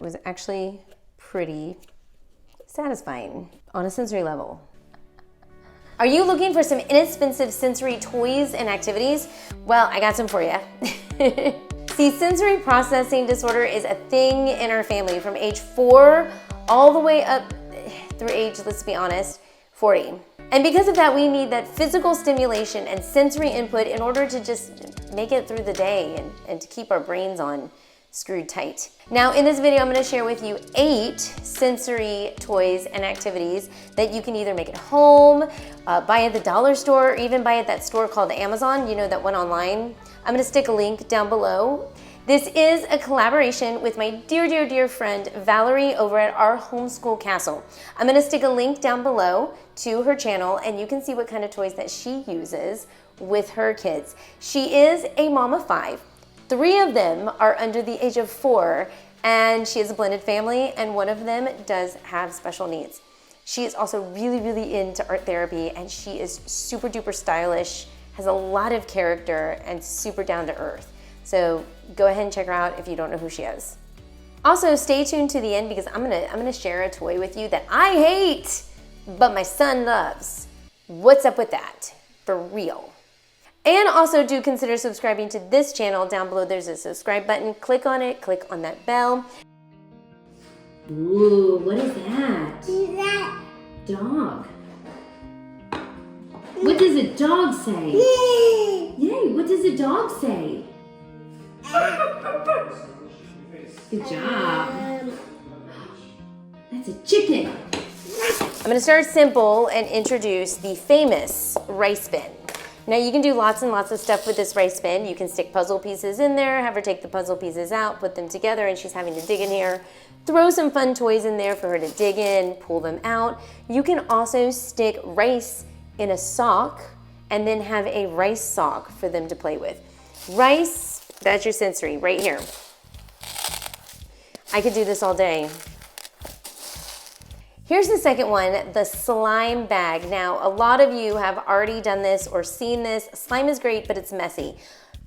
was actually pretty satisfying on a sensory level. Are you looking for some inexpensive sensory toys and activities? Well, I got some for you. See, sensory processing disorder is a thing in our family from age 4 all the way up through age, let's be honest, 40. And because of that, we need that physical stimulation and sensory input in order to just make it through the day and to keep our brains on screwed tight. Now, in this video, I'm gonna share with you 8 sensory toys and activities that you can either make at home, buy at the dollar store, or even buy at that store called Amazon, you know, that one online. I'm gonna stick a link down below. This is a collaboration with my dear, dear, dear friend, Valerie over at Our Homeschool Castle. I'm gonna stick a link down below to her channel and you can see what kind of toys that she uses with her kids. She is a mom of 5. 3 of them are under the age of 4, and she has a blended family, and one of them does have special needs. She is also really, really into art therapy, and she is super duper stylish, has a lot of character, and super down to earth. So go ahead and check her out if you don't know who she is. Also, stay tuned to the end because I'm gonna share a toy with you that I hate, but my son loves. What's up with that? For real. And also do consider subscribing to this channel. Down below there's a subscribe button. Click on it, click on that bell. Ooh, what is that? Dog. What does a dog say? Yay, what does a dog say? Good job. That's a chicken. I'm gonna start simple and introduce the famous rice bin. Now you can do lots and lots of stuff with this rice bin. You can stick puzzle pieces in there, have her take the puzzle pieces out, put them together, and she's having to dig in here. Throw some fun toys in there for her to dig in, pull them out. You can also stick rice in a sock and then have a rice sock for them to play with. Rice, that's your sensory right here. I could do this all day. Here's the second one, the slime bag. Now, a lot of you have already done this or seen this. Slime is great, but it's messy.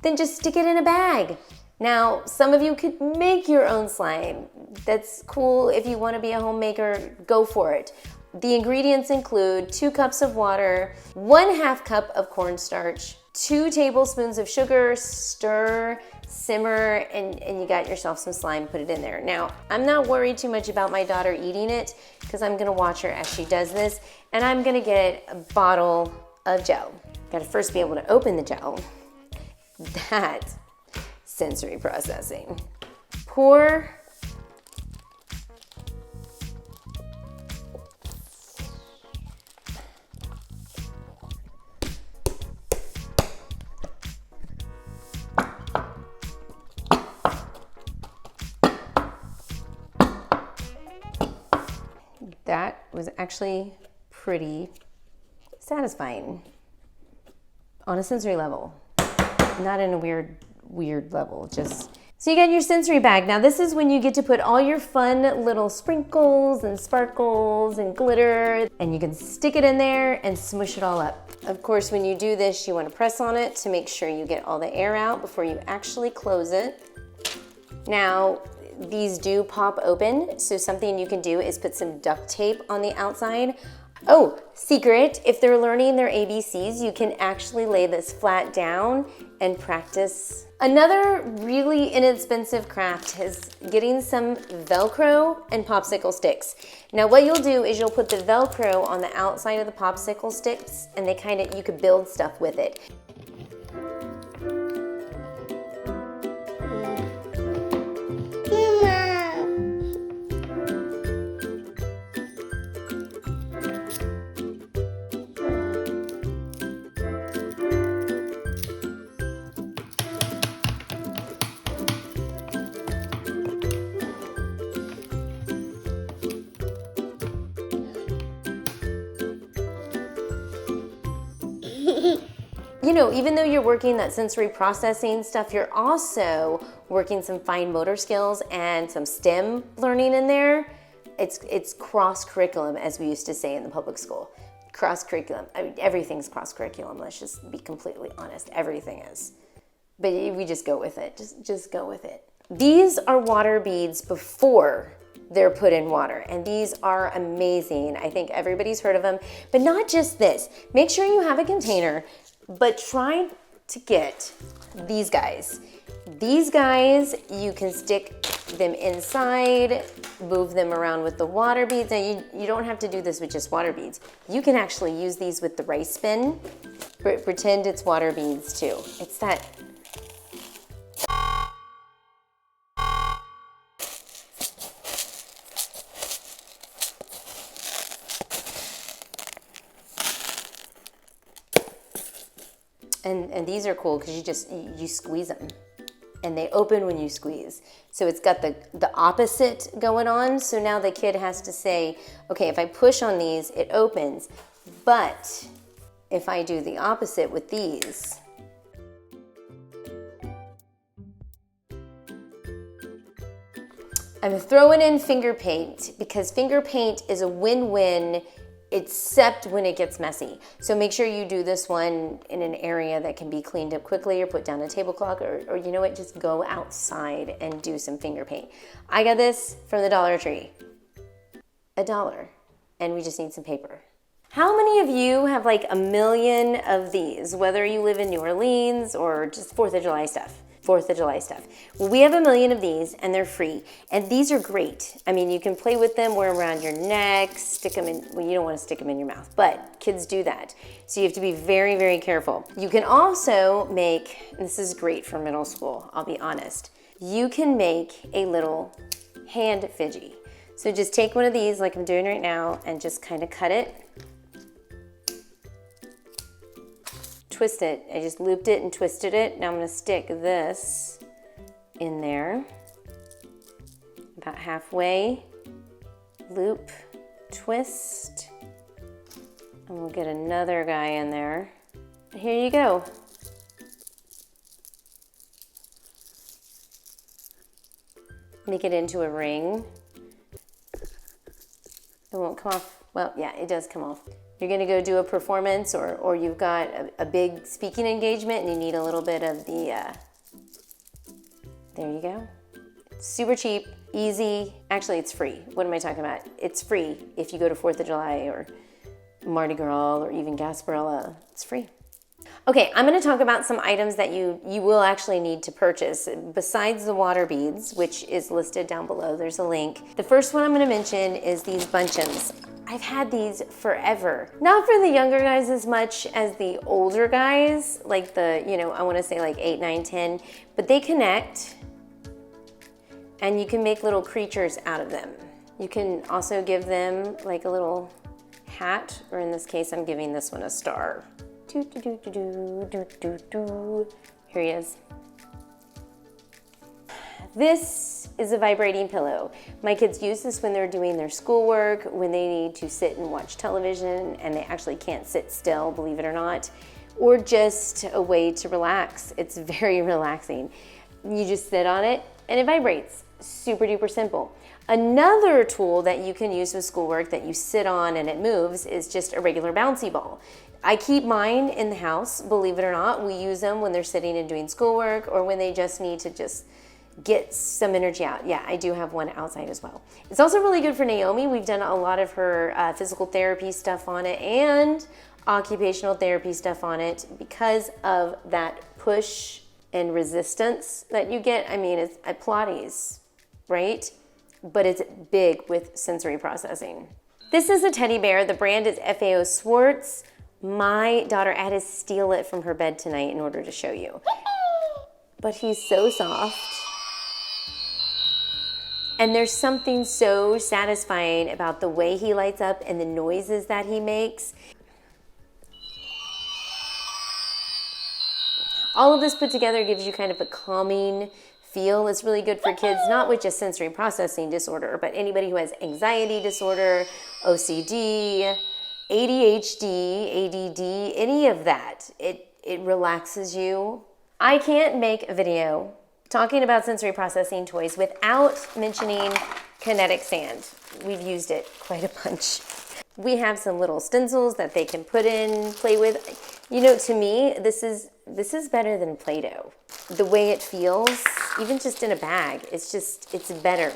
Then just stick it in a bag. Now, some of you could make your own slime. That's cool. If you want to be a homemaker, go for it. The ingredients include 2 cups of water, 1/2 cup of cornstarch, 2 tablespoons of sugar, stir, simmer, and you got yourself some slime, put it in there. Now, I'm not worried too much about my daughter eating it because I'm gonna watch her as she does this, and I'm gonna get a bottle of gel. Gotta first be able to open the gel. That's sensory processing. Pour. That was actually pretty satisfying on a sensory level, not in a weird level, just. So you got your sensory bag. Now this is when you get to put all your fun little sprinkles and sparkles and glitter, and you can stick it in there and smush it all up. Of course, when you do this, you want to press on it to make sure you get all the air out before you actually close it. Now, these do pop open, so something you can do is put some duct tape on the outside. Oh, secret, if they're learning their ABCs, you can actually lay this flat down and practice. Another really inexpensive craft is getting some Velcro and popsicle sticks. Now what you'll do is you'll put the Velcro on the outside of the popsicle sticks and you could build stuff with it. You know, even though you're working that sensory processing stuff, you're also working some fine motor skills and some STEM learning in there. It's cross-curriculum, as we used to say in the public school. Cross-curriculum. I mean, everything's cross-curriculum. Let's just be completely honest. Everything is. But we just go with it. Just go with it. These are water beads before they're put in water, and these are amazing. I think everybody's heard of them, but not just this. Make sure you have a container, but try to get these guys. These guys, you can stick them inside, move them around with the water beads. Now you don't have to do this with just water beads. You can actually use these with the rice bin. Pretend it's water beads too. It's that. And these are cool because you squeeze them. And they open when you squeeze. So it's got the opposite going on. So now the kid has to say, okay, if I push on these, it opens. But if I do the opposite with these, I'm throwing in finger paint because finger paint is a win-win except when it gets messy. So make sure you do this one in an area that can be cleaned up quickly, or put down a tablecloth, or you know what, just go outside and do some finger paint. I got this from the Dollar Tree. $1. And we just need some paper. How many of you have like 1 million of these, whether you live in New Orleans or just 4th of July stuff? 4th of July stuff. Well, we have 1 million of these and they're free. And these are great. I mean, you can play with them, wear them around your neck, stick them in, well, you don't want to stick them in your mouth, but kids do that. So you have to be very, very careful. You can also make, and this is great for middle school, I'll be honest. You can make a little hand fidget. So just take one of these like I'm doing right now and just kind of cut it. Twist it. I just looped it and twisted it. Now I'm going to stick this in there. About halfway. Loop, twist. And we'll get another guy in there. Here you go. Make it into a ring. It won't come off. Well, yeah, it does come off. You're gonna go do a performance, or you've got a big speaking engagement and you need a little bit of the, there you go. Super cheap, easy. Actually, it's free. What am I talking about? It's free if you go to 4th of July or Mardi Gras or even Gasparilla. It's free. Okay, I'm gonna talk about some items that you will actually need to purchase besides the water beads, which is listed down below. There's a link. The first one I'm gonna mention is these bunchems. I've had these forever. Not for the younger guys as much as the older guys, like the, I wanna say like 8, 9, 10, but they connect and you can make little creatures out of them. You can also give them like a little hat, or in this case, I'm giving this one a star. Here he is. This is a vibrating pillow. My kids use this when they're doing their schoolwork, when they need to sit and watch television and they actually can't sit still, believe it or not, or just a way to relax. It's very relaxing. You just sit on it and it vibrates. Super duper simple. Another tool that you can use with schoolwork that you sit on and it moves is just a regular bouncy ball. I keep mine in the house, believe it or not. We use them when they're sitting and doing schoolwork or when they just need to just get some energy out. Yeah, I do have one outside as well. It's also really good for Naomi. We've done a lot of her physical therapy stuff on it and occupational therapy stuff on it because of that push and resistance that you get. I mean, it's at Pilates, right? But it's big with sensory processing. This is a teddy bear. The brand is FAO Swartz. My daughter had to steal it from her bed tonight in order to show you. But he's so soft. And there's something so satisfying about the way he lights up and the noises that he makes. All of this put together gives you kind of a calming feel. It's really good for kids, not with just sensory processing disorder, but anybody who has anxiety disorder, OCD, ADHD, ADD, any of that. It relaxes you. I can't make a video talking about sensory processing toys without mentioning Kinetic Sand. We've used it quite a bunch. We have some little stencils that they can put in, play with. To me, this is better than Play-Doh. the way it feels, even just in a bag, it's better.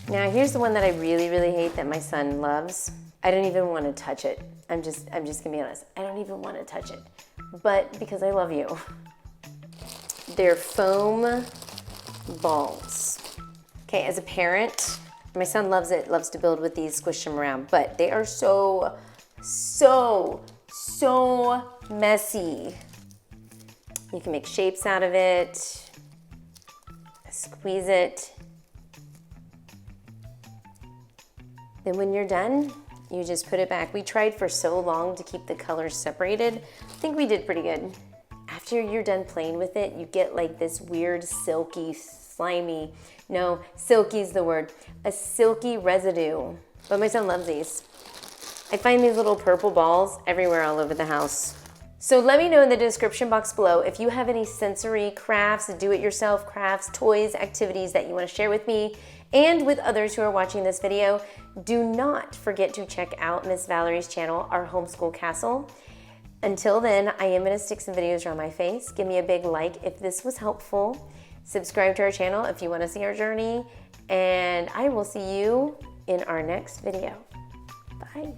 Now here's the one that I really, really hate that my son loves. I don't even want to touch it. I'm just gonna be honest. I don't even want to touch it, but because I love you. They're foam balls. Okay, as a parent, my son loves it, loves to build with these, squish them around, but they are so messy. You can make shapes out of it, squeeze it. Then when you're done, you just put it back. We tried for so long to keep the colors separated. I think we did pretty good. After you're done playing with it, you get like this weird silky, slimy, no, silky's the word, a silky residue. But my son loves these. I find these little purple balls everywhere all over the house. So let me know in the description box below if you have any sensory crafts, do-it-yourself crafts, toys, activities that you want to share with me and with others who are watching this video. Do not forget to check out Miss Valerie's channel, Our Homeschool Castle. Until then, I am going to stick some videos around my face. Give me a big like if this was helpful. Subscribe to our channel if you want to see our journey. And I will see you in our next video. Bye.